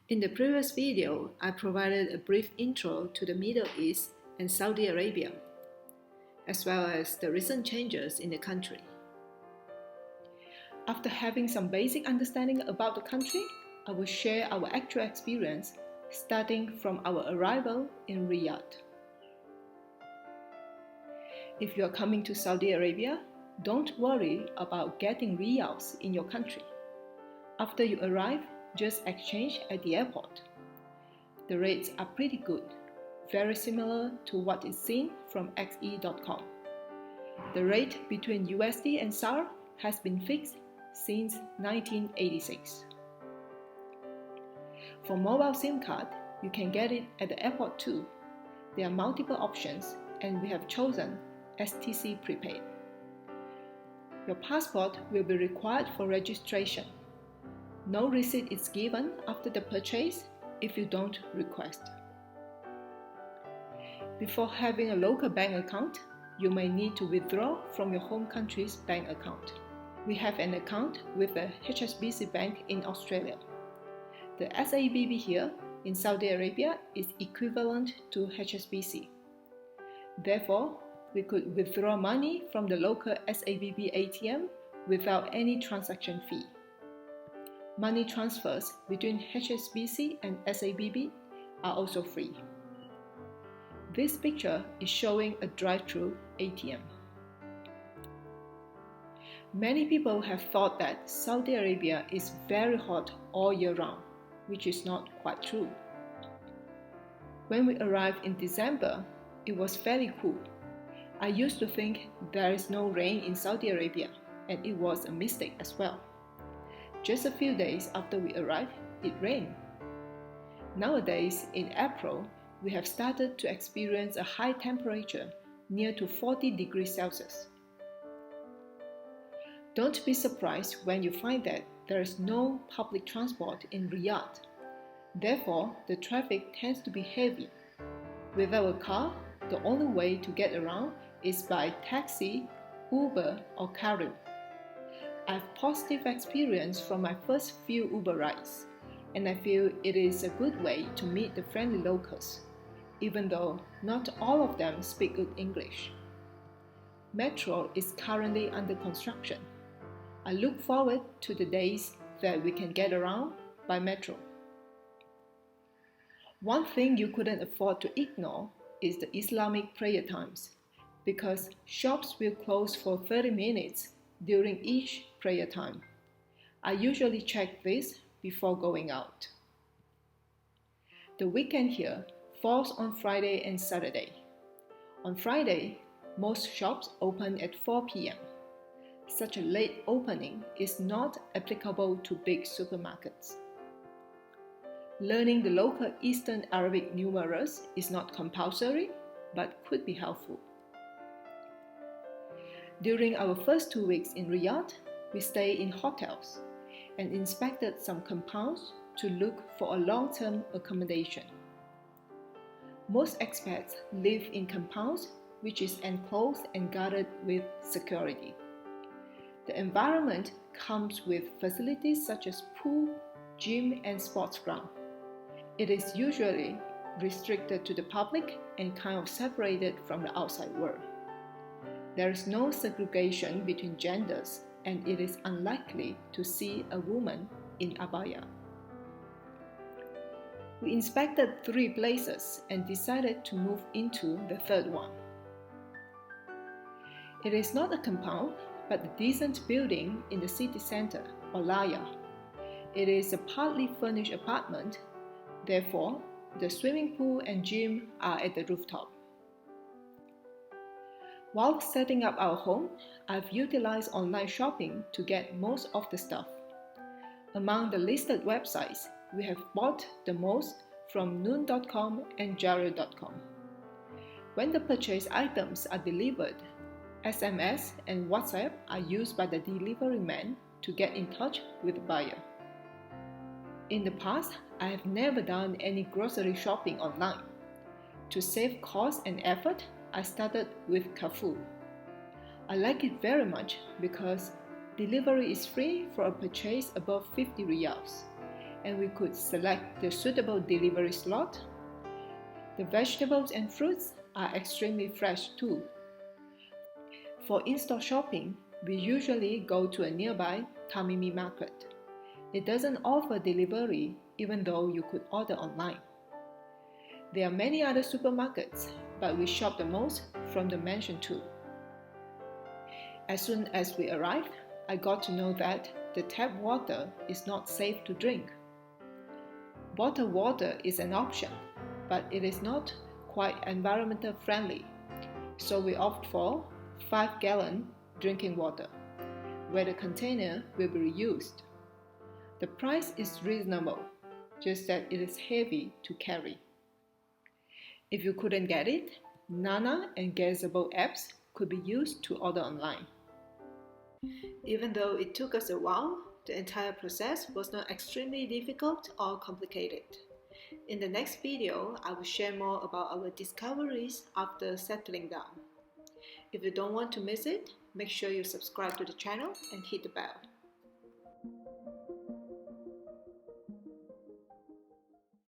In the previous video, I provided a brief intro to the Middle East and Saudi Arabia, as well as the recent changes in the country. After having some basic understanding about the country, I will share our actual experience starting from our arrival in Riyadh. If you are coming to Saudi Arabia, don't worry about getting riyals in your country. After you arrive, just exchange at the airport. The rates are pretty good, very similar to what is seen from xe.com. The rate between USD and SAR has been fixed since 1986. For mobile SIM card, you can get it at the airport too. There are multiple options and we have chosen STC prepaid. Your passport will be required for registration. No receipt is given after the purchase if you don't request. Before having a local bank account, you may need to withdraw from your home country's bank account. We have an account with the HSBC Bank in Australia. The SABB here in Saudi Arabia is equivalent to HSBC. Therefore, we could withdraw money from the local SABB ATM without any transaction fee. Money transfers between HSBC and SABB are also free. This picture is showing a drive-through ATM. Many people have thought that Saudi Arabia is very hot all year round, which is not quite true. When we arrived in December, it was fairly cool. I used to think there is no rain in Saudi Arabia, and it was a mistake as well. Just a few days after we arrived, it rained. Nowadays, in April, we have started to experience a high temperature near to 40 degrees Celsius. Don't be surprised when you find that there is no public transport in Riyadh. Therefore, the traffic tends to be heavy. Without a car, the only way to get around is by taxi, Uber, or Careem. I have positive experience from my first few Uber rides, and I feel it is a good way to meet the friendly locals, even though not all of them speak good English. Metro is currently under construction. I look forward to the days that we can get around by metro. One thing you couldn't afford to ignore is the Islamic prayer times, because shops will close for 30 minutes during each prayer time. I usually check this before going out. The weekend here falls on Friday and Saturday. On Friday, most shops open at 4 p.m. Such a late opening is not applicable to big supermarkets. Learning the local Eastern Arabic numerals is not compulsory, but could be helpful. During our first 2 weeks in Riyadh, we stayed in hotels and inspected some compounds to look for a long-term accommodation. Most expats live in compounds which is enclosed and guarded with security. The environment comes with facilities such as pool, gym, and sports ground. It is usually restricted to the public and kind of separated from the outside world. There is no segregation between genders, and it is unlikely to see a woman in abaya. We inspected 3 places and decided to move into the third one. It is not a compound, but a decent building in the city center, or Laya. It is a partly furnished apartment, therefore, the swimming pool and gym are at the rooftop. While setting up our home, I've utilized online shopping to get most of the stuff. Among the listed websites, we have bought the most from noon.com and Jared.com. When the purchased items are delivered, SMS and WhatsApp are used by the delivery man to get in touch with the buyer. In the past, I have never done any grocery shopping online. To save cost and effort, I started with Carrefour. I like it very much because delivery is free for a purchase above 50 riyals, and we could select the suitable delivery slot. The vegetables and fruits are extremely fresh too. For in-store shopping, we usually go to a nearby Tamimi market. It doesn't offer delivery even though you could order online. There are many other supermarkets, but we shop the most from the mentioned two. As soon as we arrived, I got to know that the tap water is not safe to drink. Bottled water is an option, but it is not quite environmental friendly, so we opt for 5-gallon drinking water, where the container will be reused. The price is reasonable, just that it is heavy to carry. If you couldn't get it, Nana and Gazebo apps could be used to order online. Even though it took us a while, the entire process was not extremely difficult or complicated. In the next video, I will share more about our discoveries after settling down. If you don't want to miss it, make sure you subscribe to the channel and hit the bell.